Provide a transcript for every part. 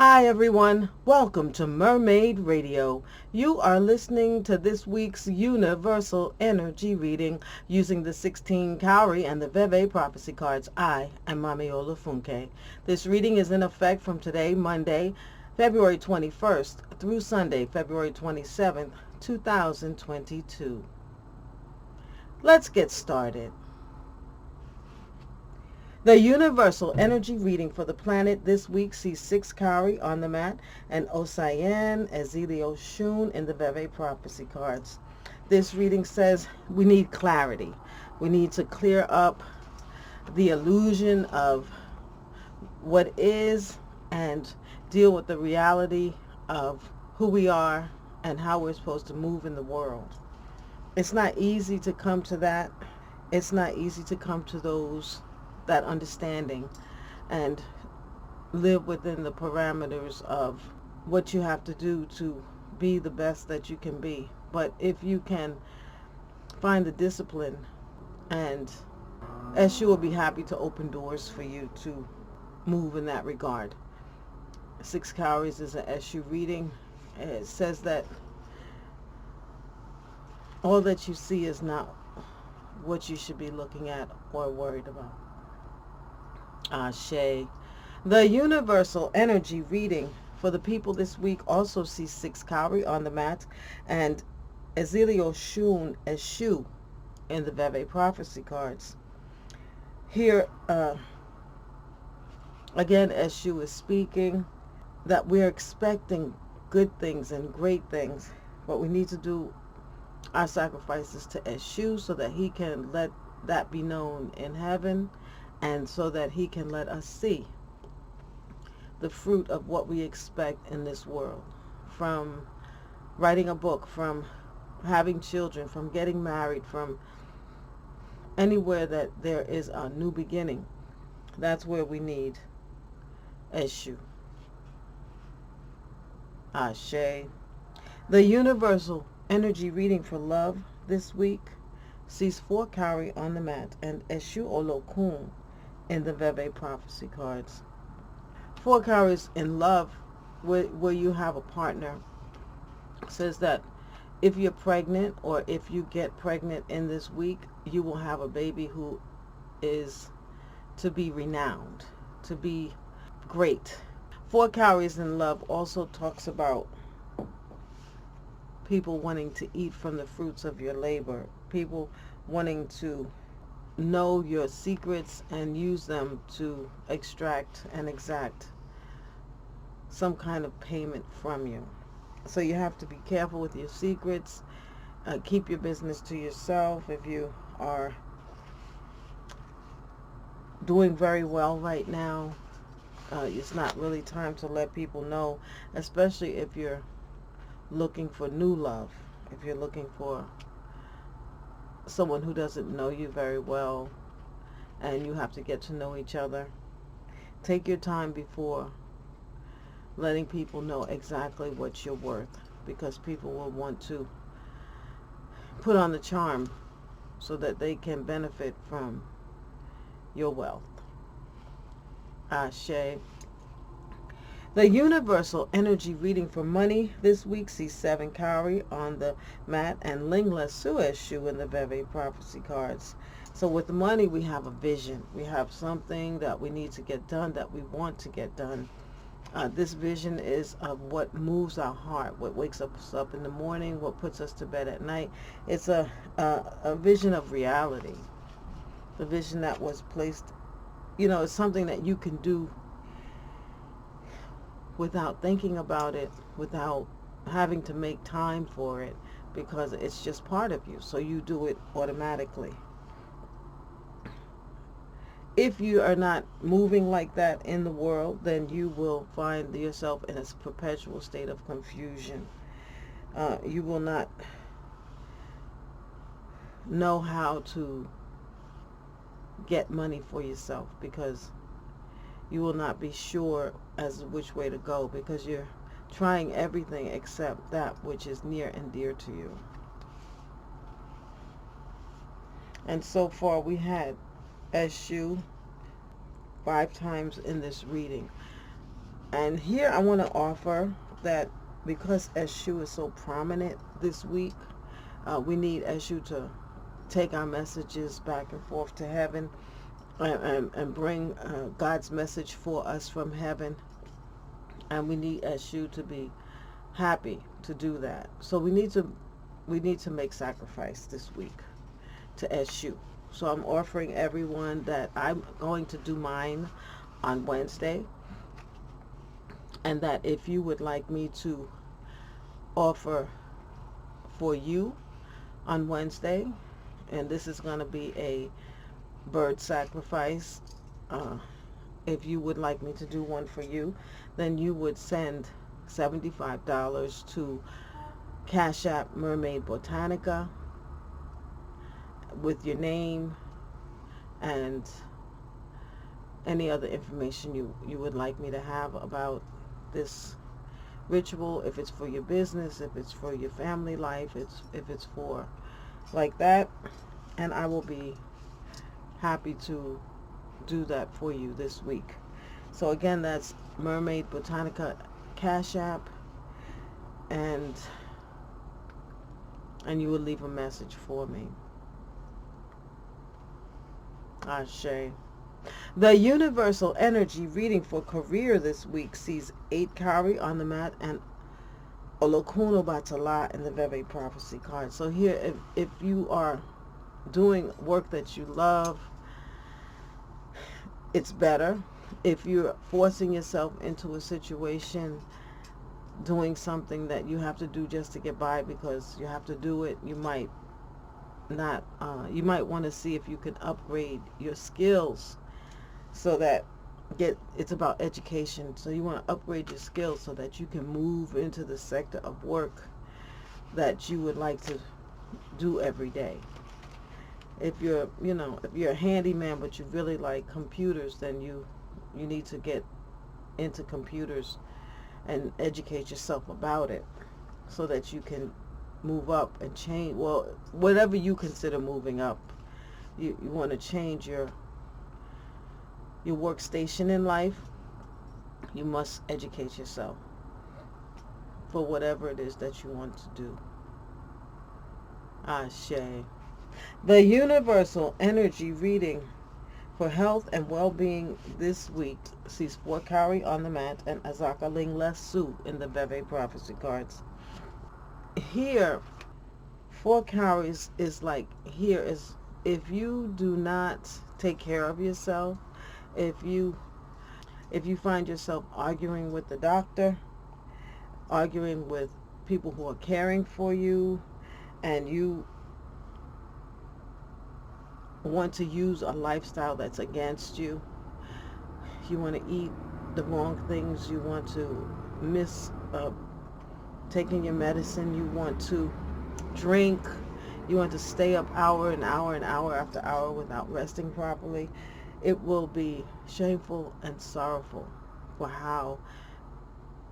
Hi everyone, welcome to Mermaid Radio. You are listening to this week's Universal Energy reading using the 16 Cowrie and the Veve prophecy cards. I am Mami Olufunke. This reading is in effect from today, Monday, February 21st through Sunday, February 27th, 2022. Let's get started. The Universal Energy reading for the planet this week sees 6 Cowrie on the mat and ocassion, Dilogun in the Veve prophecy cards. This reading says we need clarity. We need to clear up the illusion of what is and deal with the reality of who we are and how we're supposed to move in the world. It's not easy to come to that. It's not easy to come to that understanding and live within the parameters of what you have to do to be the best that you can be. But if you can find the discipline, and Eshu will be happy to open doors for you to move in that regard. 6 Cowries is an Eshu reading. It says that all that you see is not what you should be looking at or worried about. Ashe. The Universal Energy reading for the people this week also sees 6 Cowrie on the mat and Dilogun Eshu in the Veve prophecy cards. Here, again, Eshu is speaking that we're expecting good things and great things, but we need to do our sacrifices to Eshu so that he can let that be known in heaven, and so that he can let us see the fruit of what we expect in this world, from writing a book, from having children, from getting married, from anywhere that there is a new beginning. That's where we need Eshu. Ashe. The Universal Energy reading for love this week sees 4 Cowrie on the mat and Eshu Olokun in the Veve prophecy cards. 4 Cowries in love, where you have a partner, says that if you're pregnant or if you get pregnant in this week, you will have a baby who is to be renowned, to be great. 4 Cowries in love also talks about people wanting to eat from the fruits of your labor, people wanting to know your secrets and use them to extract and exact some kind of payment from you. So you have to be careful with your secrets. Keep your business to yourself. If you are doing very well right now, it's not really time to let people know, especially if you're looking for new love, if you're looking for someone who doesn't know you very well and you have to get to know each other. Take your time before letting people know exactly what you're worth, because people will want to put on the charm so that they can benefit from your wealth. Ashe. The Universal Energy reading for money this week sees 7 Cowrie on the mat and Dilogun Eshu in the Veve prophecy cards. So with money, we have a vision. We have something that we need to get done, that we want to get done. This vision is of what moves our heart, what wakes us up in the morning, what puts us to bed at night. It's a vision of reality. The vision that was placed, it's something that you can do without thinking about it, without having to make time for it, because it's just part of you, so you do it automatically. If you are not moving like that in the world, then you will find yourself in a perpetual state of confusion. You will not know how to get money for yourself, because you will not be sure as to which way to go, because you're trying everything except that which is near and dear to you. And so far we had Eshu 5 times in this reading. And here I want to offer that because Eshu is so prominent this week, we need Eshu to take our messages back and forth to heaven and bring God's message for us from heaven. And we need Eshu to be happy to do that. So we need to make sacrifice this week to Eshu. So I'm offering everyone that I'm going to do mine on Wednesday, and that if you would like me to offer for you on Wednesday, and this is going to be a bird sacrifice, if you would like me to do one for you, then you would send $75 to Cash App MermaidBotanica with your name and any other information you would like me to have about this ritual, if it's for your business, if it's for your family life, if it's for like that, and I will be happy to do that for you this week. So again, that's MermaidBotanica Cash App, and you will leave a message for me. Ashe. The universal energy reading for career this week sees 8 Cowrie on the mat and Olufunke Morrishow in the Veve prophecy card. So here, if you are doing work that you love, it's better. If you're forcing yourself into a situation, doing something that you have to do just to get by because you have to do it, you might not, you might want to see if you can upgrade your skills so that it's about education. So you want to upgrade your skills so that you can move into the sector of work that you would like to do every day. If you're, if you're a handyman but you really like computers, then you need to get into computers and educate yourself about it so that you can move up and change. Well, whatever you consider moving up, you want to change your workstation in life. You must educate yourself for whatever it is that you want to do. Ashe. The universal energy reading for health and well-being this week sees 4 Cowrie on the mat and Azaka Ling Lesu in the Veve prophecy cards. Here, 4 Cowries is like, here is, if you do not take care of yourself, if you find yourself arguing with the doctor, arguing with people who are caring for you, and you want to use a lifestyle that's against you, you want to eat the wrong things, you want to miss taking your medicine, you want to drink, you want to stay up hour and hour and hour after hour without resting properly, it will be shameful and sorrowful for how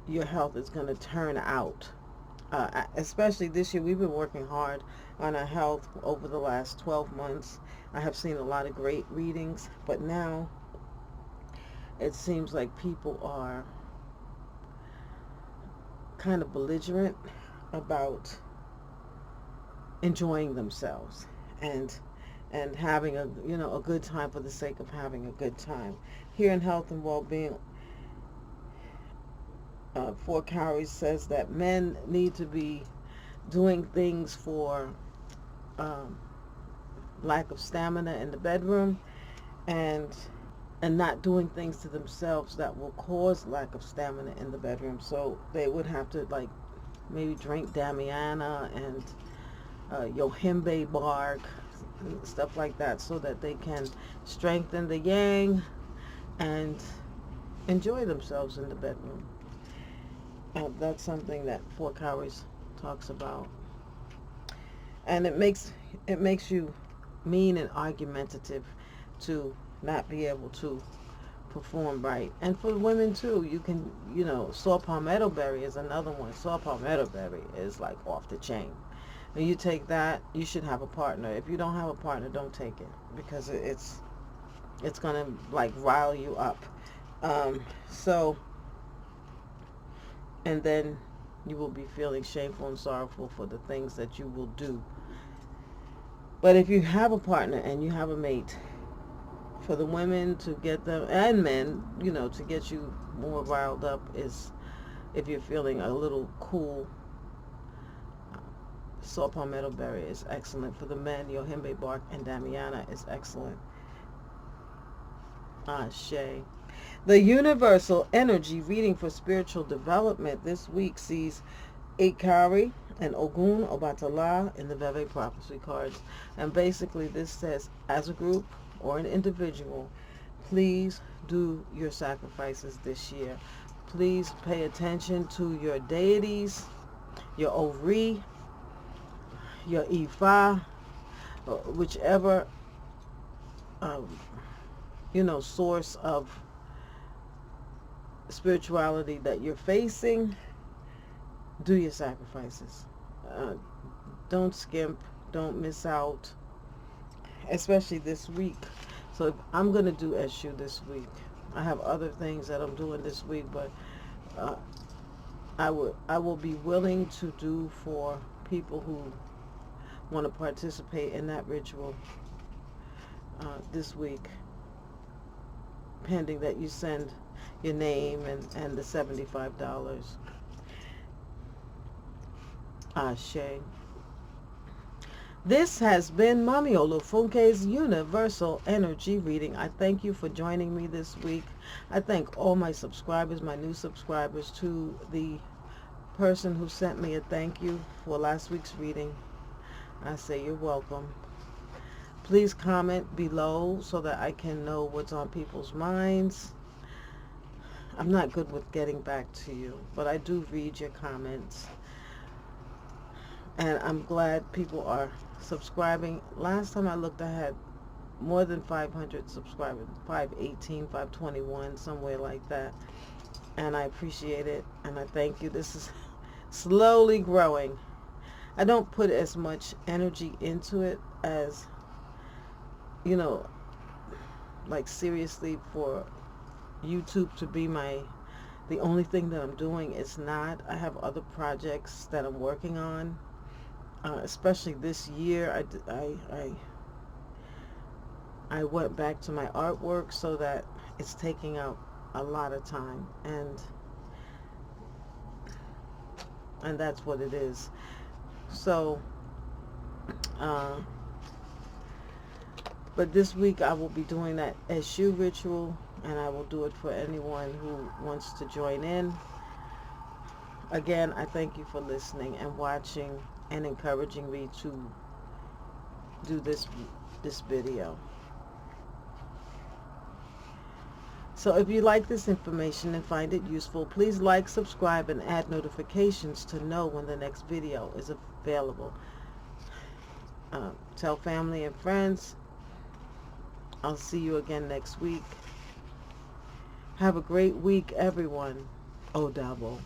your health is going to turn out. Especially this year, we've been working hard on our health over the last 12 months. I have seen a lot of great readings, but now it seems like people are kind of belligerent about enjoying themselves and having a good time for the sake of having a good time. Here in health and well-being, 4 Cowries says that men need to be doing things for lack of stamina in the bedroom, and not doing things to themselves that will cause lack of stamina in the bedroom. So they would have to maybe drink Damiana and Yohimbe bark, stuff like that, so that they can strengthen the yang and enjoy themselves in the bedroom. That's something that 4 Cowries talks about, and it makes you mean and argumentative to not be able to perform right. And for women too, you can, saw palmetto berry is another one. Saw palmetto berry is like off the chain. When you take that, you should have a partner. If you don't have a partner, don't take it, because it's gonna rile you up. So and then you will be feeling shameful and sorrowful for the things that you will do. But if you have a partner and you have a mate, for the women to get them, and men, to get you more riled up is if you're feeling a little cool. Saw palmetto berry is excellent. For the men, yohimbe bark and damiana is excellent. Ashe. The universal energy reading for spiritual development this week sees Cowrie and Ogun Obatala in the Veve prophecy cards. And basically this says, as a group or an individual, please do your sacrifices this year. Please pay attention to your deities, your Ori, your Ifa, whichever source of spirituality that you're facing. Do your sacrifices. Don't skimp. Don't miss out, especially this week. So if I'm going to do Eshu this week. I have other things that I'm doing this week, but I will be willing to do for people who want to participate in that ritual this week, pending that you send your name and the $75. Ashe. This has been Mami Olufunke's Universal Energy Reading. I thank you for joining me this week. I thank all my subscribers, my new subscribers. To the person who sent me a thank you for last week's reading, I say you're welcome. Please comment below so that I can know what's on people's minds. I'm not good with getting back to you, but I do read your comments. And I'm glad people are subscribing. Last time I looked, I had more than 500 subscribers, 518, 521, somewhere like that. And I appreciate it, and I thank you. This is slowly growing. I don't put as much energy into it as, like seriously for YouTube to be the only thing that I'm doing. It's not. I have other projects that I'm working on. Especially this year, I went back to my artwork, so that it's taking up a lot of time, and that's what it is. So, but this week I will be doing that Eshu ritual, and I will do it for anyone who wants to join in. Again, I thank you for listening and watching and encouraging me to do this video. So if you like this information and find it useful, please like, subscribe, and add notifications to know when the next video is available. Tell family and friends. I'll see you again next week. Have a great week, everyone. Odabo.